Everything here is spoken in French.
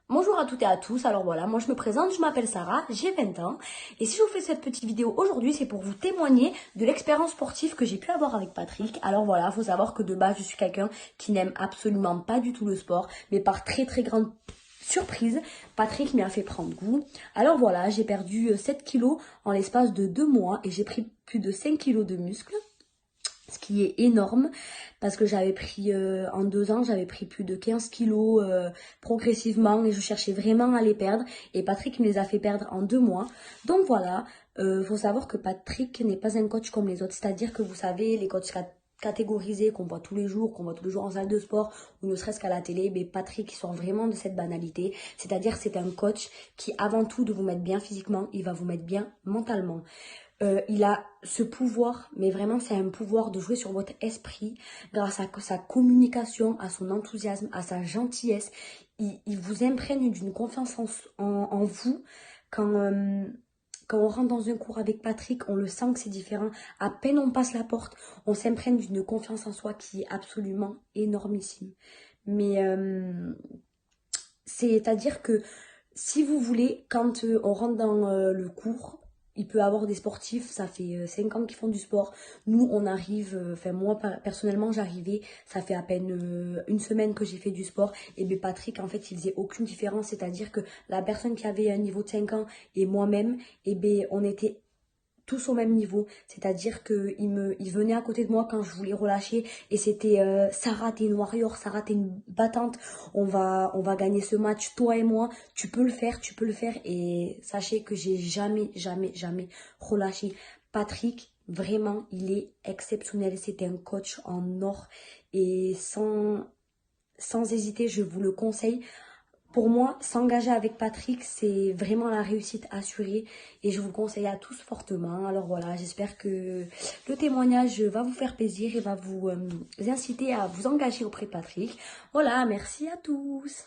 Bonjour à toutes et à tous, alors voilà, moi je me présente, je m'appelle Sarah, j'ai 20 ans et si je vous fais cette petite vidéo aujourd'hui c'est pour vous témoigner de l'expérience sportive que j'ai pu avoir avec Patrick. Alors voilà, il faut savoir que de base je suis quelqu'un qui n'aime absolument pas du tout le sport, mais par très grande surprise, Patrick m'y a fait prendre goût. Alors voilà, j'ai perdu 7 kilos en l'espace de 2 mois et j'ai pris plus de 5 kilos de muscles. Ce qui est énorme parce que j'avais pris en 2 ans, j'avais pris plus de 15 kilos progressivement et je cherchais vraiment à les perdre et Patrick me les a fait perdre en 2 mois. Donc voilà, faut savoir que Patrick n'est pas un coach comme les autres, c'est-à-dire que vous savez, les coachs catégorisés qu'on voit tous les jours, en salle de sport ou ne serait-ce qu'à la télé, mais Patrick sort vraiment de cette banalité, c'est-à-dire c'est un coach qui avant tout de vous mettre bien physiquement, il va vous mettre bien mentalement. Il a ce pouvoir, mais vraiment c'est un pouvoir de jouer sur votre esprit grâce à sa communication, à son enthousiasme, à sa gentillesse. Il vous imprègne d'une confiance en vous. Quand, euh, Quand on rentre dans un cours avec Patrick, on le sent que c'est différent. À peine on passe la porte, on s'imprègne d'une confiance en soi qui est absolument énormissime. Mais c'est-à-dire que si vous voulez, quand on rentre dans le cours, il peut y avoir des sportifs, ça fait 5 ans qu'ils font du sport. Nous, on arrive, enfin moi personnellement, j'arrivais, ça fait à peine une semaine que j'ai fait du sport. Et bien Patrick, en fait, il faisait aucune différence, c'est-à-dire que la personne qui avait un niveau de 5 ans et moi-même, et bien on était tous au même niveau, c'est-à-dire que il venait à côté de moi quand je voulais relâcher et c'était Sarah, t'es une warrior, Sarah, t'es une battante, on va gagner ce match, toi et moi, tu peux le faire et sachez que j'ai jamais relâché. Patrick, vraiment, il est exceptionnel, c'était un coach en or et sans hésiter, je vous le conseille. Pour moi, s'engager avec Patrick, c'est vraiment la réussite assurée et je vous le conseille à tous fortement. Alors voilà, j'espère que le témoignage va vous faire plaisir et va vous inciter à vous engager auprès de Patrick. Voilà, merci à tous.